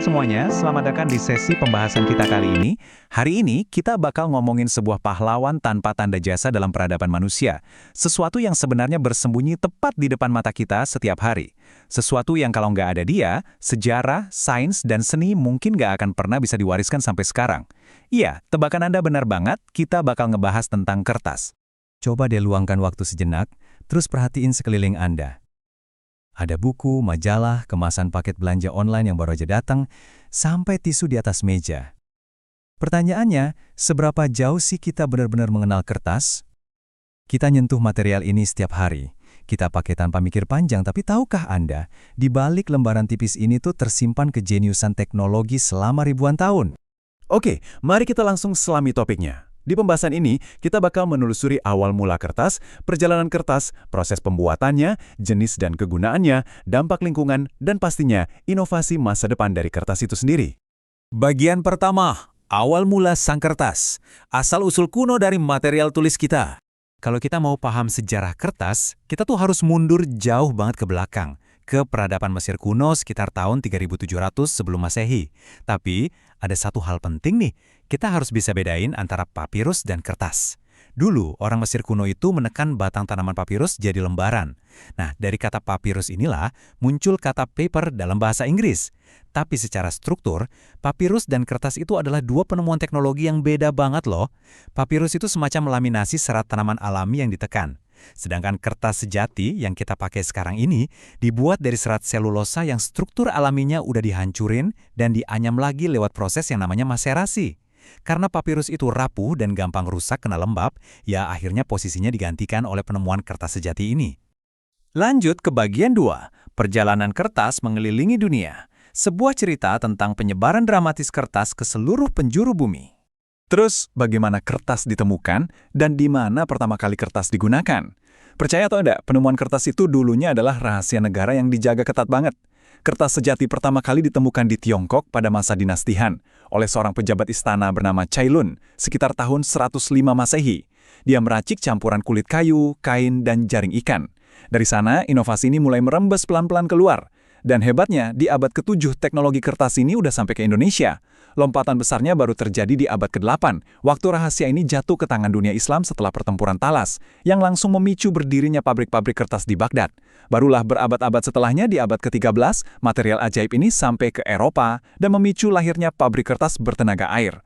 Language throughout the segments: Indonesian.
semuanya, selamat datang di sesi pembahasan kita kali ini. Hari ini kita bakal ngomongin sebuah pahlawan tanpa tanda jasa dalam peradaban manusia. Sesuatu yang sebenarnya bersembunyi tepat di depan mata kita setiap hari. Sesuatu yang kalau nggak ada dia, sejarah, sains, dan seni mungkin nggak akan pernah bisa diwariskan sampai sekarang. Iya, tebakan Anda benar banget, kita bakal ngebahas tentang kertas. Coba deh luangkan waktu sejenak, terus perhatiin sekeliling Anda. Ada buku, majalah, kemasan paket belanja online yang baru aja datang, sampai tisu di atas meja. Pertanyaannya, seberapa jauh sih kita benar-benar mengenal kertas? Kita nyentuh material ini setiap hari. Kita pakai tanpa mikir panjang, tapi tahukah Anda, di balik lembaran tipis ini tuh tersimpan kejeniusan teknologi selama ribuan tahun? Oke, mari kita langsung selami topiknya. Di pembahasan ini, kita bakal menelusuri awal mula kertas, perjalanan kertas, proses pembuatannya, jenis dan kegunaannya, dampak lingkungan, dan pastinya inovasi masa depan dari kertas itu sendiri. Bagian pertama, awal mula sang kertas. Asal-usul kuno dari material tulis kita. Kalau kita mau paham sejarah kertas, kita tuh harus mundur jauh banget ke belakang, ke peradaban Mesir kuno sekitar tahun 3700 sebelum Masehi. Tapi, ada satu hal penting nih, kita harus bisa bedain antara papirus dan kertas. Dulu, orang Mesir kuno itu menekan batang tanaman papirus jadi lembaran. Nah, dari kata papirus inilah muncul kata paper dalam bahasa Inggris. Tapi secara struktur, papirus dan kertas itu adalah dua penemuan teknologi yang beda banget loh. Papirus itu semacam laminasi serat tanaman alami yang ditekan. Sedangkan kertas sejati yang kita pakai sekarang ini dibuat dari serat selulosa yang struktur alaminya udah dihancurin dan dianyam lagi lewat proses yang namanya maserasi. Karena papirus itu rapuh dan gampang rusak kena lembab, ya akhirnya posisinya digantikan oleh penemuan kertas sejati ini. Lanjut ke bagian 2, perjalanan kertas mengelilingi dunia. Sebuah cerita tentang penyebaran dramatis kertas ke seluruh penjuru bumi. Terus, bagaimana kertas ditemukan dan di mana pertama kali kertas digunakan? Percaya atau tidak, penemuan kertas itu dulunya adalah rahasia negara yang dijaga ketat banget. Kertas sejati pertama kali ditemukan di Tiongkok pada masa dinasti Han oleh seorang pejabat istana bernama Cai Lun sekitar tahun 105 Masehi. Dia meracik campuran kulit kayu, kain, dan jaring ikan. Dari sana, inovasi ini mulai merembes pelan-pelan keluar. Dan hebatnya, di abad ke-7 teknologi kertas ini udah sampai ke Indonesia. Lompatan besarnya baru terjadi di abad ke-8, waktu rahasia ini jatuh ke tangan dunia Islam setelah pertempuran Talas, yang langsung memicu berdirinya pabrik-pabrik kertas di Baghdad. Barulah berabad-abad setelahnya di abad ke-13, material ajaib ini sampai ke Eropa dan memicu lahirnya pabrik kertas bertenaga air.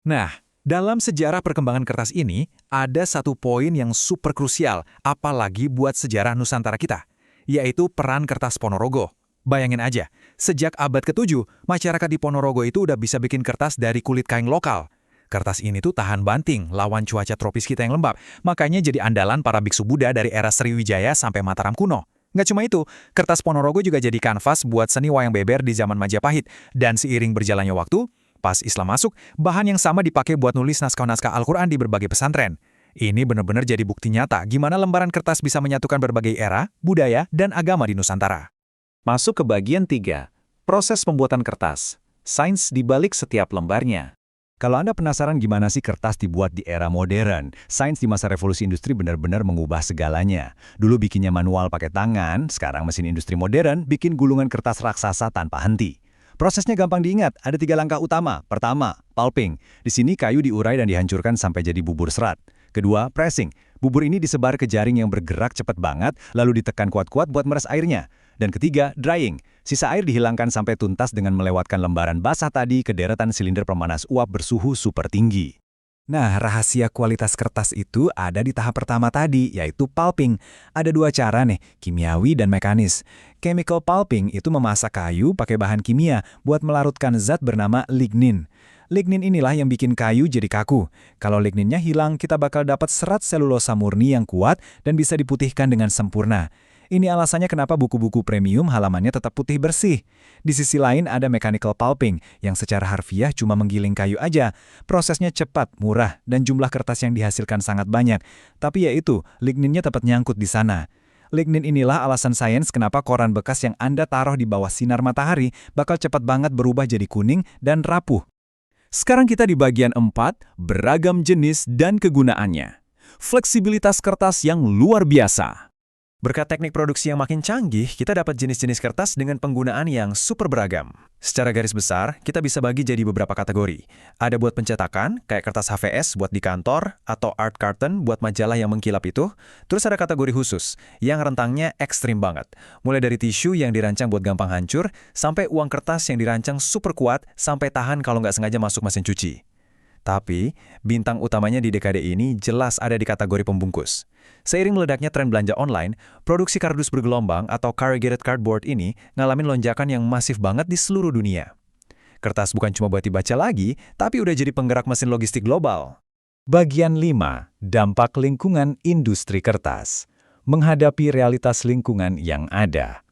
Nah, dalam sejarah perkembangan kertas ini, ada satu poin yang super krusial, apalagi buat sejarah Nusantara kita, yaitu peran kertas Ponorogo. Bayangin aja, sejak abad ke-7, masyarakat di Ponorogo itu udah bisa bikin kertas dari kulit kain lokal. Kertas ini tuh tahan banting lawan cuaca tropis kita yang lembab, makanya jadi andalan para biksu Buddha dari era Sriwijaya sampai Mataram kuno. Nggak cuma itu, kertas Ponorogo juga jadi kanvas buat seni wayang beber di zaman Majapahit. Dan seiring berjalannya waktu, pas Islam masuk, bahan yang sama dipakai buat nulis naskah-naskah Al-Quran di berbagai pesantren. Ini benar-benar jadi bukti nyata gimana lembaran kertas bisa menyatukan berbagai era, budaya, dan agama di Nusantara. Masuk ke bagian 3, proses pembuatan kertas. Sains di balik setiap lembarnya. Kalau Anda penasaran gimana sih kertas dibuat di era modern, sains di masa revolusi industri benar-benar mengubah segalanya. Dulu bikinnya manual pakai tangan, sekarang mesin industri modern bikin gulungan kertas raksasa tanpa henti. Prosesnya gampang diingat, ada 3 langkah utama. Pertama, pulping. Di sini kayu diurai dan dihancurkan sampai jadi bubur serat. Kedua, pressing. Bubur ini disebar ke jaring yang bergerak cepat banget, lalu ditekan kuat-kuat buat meres airnya. Dan ketiga, drying. Sisa air dihilangkan sampai tuntas dengan melewatkan lembaran basah tadi ke deretan silinder pemanas uap bersuhu super tinggi. Nah, rahasia kualitas kertas itu ada di tahap pertama tadi, yaitu pulping. Ada 2 cara nih, kimiawi dan mekanis. Chemical pulping itu memasak kayu pakai bahan kimia buat melarutkan zat bernama lignin. Lignin inilah yang bikin kayu jadi kaku. Kalau ligninnya hilang, kita bakal dapat serat selulosa murni yang kuat dan bisa diputihkan dengan sempurna. Ini alasannya kenapa buku-buku premium halamannya tetap putih bersih. Di sisi lain ada mechanical pulping, yang secara harfiah cuma menggiling kayu aja. Prosesnya cepat, murah, dan jumlah kertas yang dihasilkan sangat banyak. Tapi ya itu, ligninnya tetap nyangkut di sana. Lignin inilah alasan sains kenapa koran bekas yang Anda taruh di bawah sinar matahari bakal cepat banget berubah jadi kuning dan rapuh. Sekarang kita di bagian 4, beragam jenis dan kegunaannya. Fleksibilitas kertas yang luar biasa. Berkat teknik produksi yang makin canggih, kita dapat jenis-jenis kertas dengan penggunaan yang super beragam. Secara garis besar, kita bisa bagi jadi beberapa kategori. Ada buat pencetakan, kayak kertas HVS buat di kantor, atau art carton buat majalah yang mengkilap itu. Terus ada kategori khusus, yang rentangnya ekstrim banget. Mulai dari tisu yang dirancang buat gampang hancur, sampai uang kertas yang dirancang super kuat, sampai tahan kalau nggak sengaja masuk mesin cuci. Tapi, bintang utamanya di dekade ini jelas ada di kategori pembungkus. Seiring meledaknya tren belanja online, produksi kardus bergelombang atau corrugated cardboard ini ngalamin lonjakan yang masif banget di seluruh dunia. Kertas bukan cuma buat dibaca lagi, tapi udah jadi penggerak mesin logistik global. Bagian 5. Dampak lingkungan industri kertas. Menghadapi realitas lingkungan yang ada.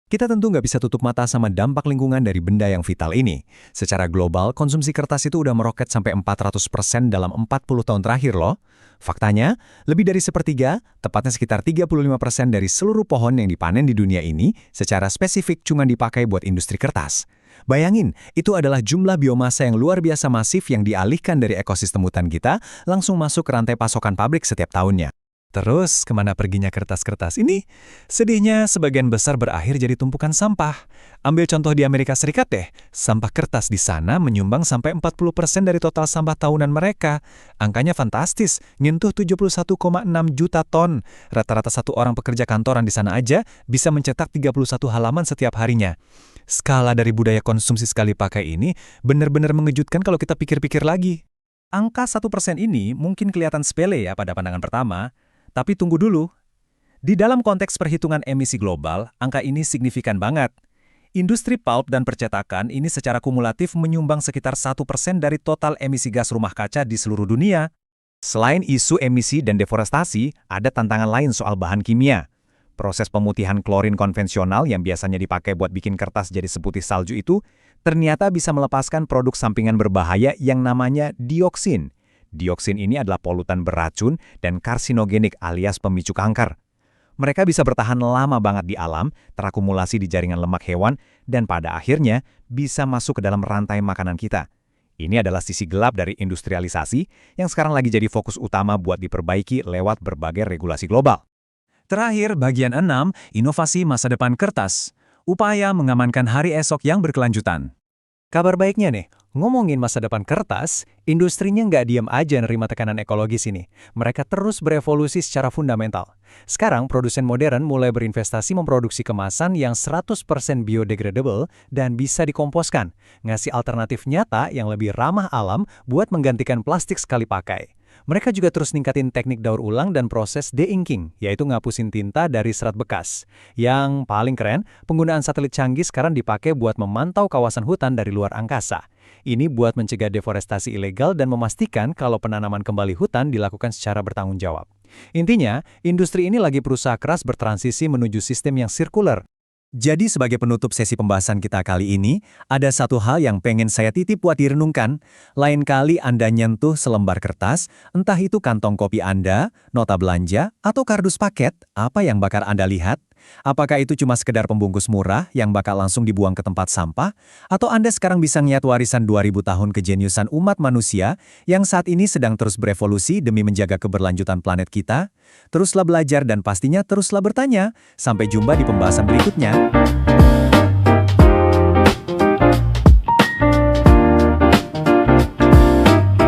Kita tentu nggak bisa tutup mata sama dampak lingkungan dari benda yang vital ini. Secara global, konsumsi kertas itu udah meroket sampai 400% dalam 40 tahun terakhir loh. Faktanya, lebih dari sepertiga, tepatnya sekitar 35% dari seluruh pohon yang dipanen di dunia ini secara spesifik cuma dipakai buat industri kertas. Bayangin, itu adalah jumlah biomasa yang luar biasa masif yang dialihkan dari ekosistem hutan kita langsung masuk ke rantai pasokan pabrik setiap tahunnya. Terus, kemana perginya kertas-kertas ini? Sedihnya, sebagian besar berakhir jadi tumpukan sampah. Ambil contoh di Amerika Serikat deh, sampah kertas di sana menyumbang sampai 40% dari total sampah tahunan mereka. Angkanya fantastis, nyentuh 71,6 juta ton. Rata-rata satu orang pekerja kantoran di sana aja bisa mencetak 31 halaman setiap harinya. Skala dari budaya konsumsi sekali pakai ini benar-benar mengejutkan kalau kita pikir-pikir lagi. Angka 1% ini mungkin kelihatan sepele ya pada pandangan pertama, tapi tunggu dulu. Di dalam konteks perhitungan emisi global, angka ini signifikan banget. Industri pulp dan percetakan ini secara kumulatif menyumbang sekitar 1% dari total emisi gas rumah kaca di seluruh dunia. Selain isu emisi dan deforestasi, ada tantangan lain soal bahan kimia. Proses pemutihan klorin konvensional yang biasanya dipakai buat bikin kertas jadi seputih salju itu, ternyata bisa melepaskan produk sampingan berbahaya yang namanya dioksin. Dioksin ini adalah polutan beracun dan karsinogenik alias pemicu kanker. Mereka bisa bertahan lama banget di alam, terakumulasi di jaringan lemak hewan, dan pada akhirnya bisa masuk ke dalam rantai makanan kita. Ini adalah sisi gelap dari industrialisasi yang sekarang lagi jadi fokus utama buat diperbaiki lewat berbagai regulasi global. Terakhir, bagian 6, inovasi masa depan kertas. Upaya mengamankan hari esok yang berkelanjutan. Kabar baiknya nih, ngomongin masa depan kertas, industrinya nggak diam aja nerima tekanan ekologis ini. Mereka terus berevolusi secara fundamental. Sekarang, produsen modern mulai berinvestasi memproduksi kemasan yang 100% biodegradable dan bisa dikomposkan, ngasih alternatif nyata yang lebih ramah alam buat menggantikan plastik sekali pakai. Mereka juga terus ningkatin teknik daur ulang dan proses de-inking, yaitu ngapusin tinta dari serat bekas. Yang paling keren, penggunaan satelit canggih sekarang dipakai buat memantau kawasan hutan dari luar angkasa. Ini buat mencegah deforestasi ilegal dan memastikan kalau penanaman kembali hutan dilakukan secara bertanggung jawab. Intinya, industri ini lagi berusaha keras bertransisi menuju sistem yang sirkuler. Jadi sebagai penutup sesi pembahasan kita kali ini, ada satu hal yang pengen saya titip buat direnungkan. Lain kali Anda nyentuh selembar kertas, entah itu kantong kopi Anda, nota belanja, atau kardus paket, apa yang bakal Anda lihat? Apakah itu cuma sekedar pembungkus murah yang bakal langsung dibuang ke tempat sampah? Atau Anda sekarang bisa ngeliat warisan 2000 tahun kejeniusan umat manusia yang saat ini sedang terus berevolusi demi menjaga keberlanjutan planet kita? Teruslah belajar dan pastinya teruslah bertanya. Sampai jumpa di pembahasan berikutnya.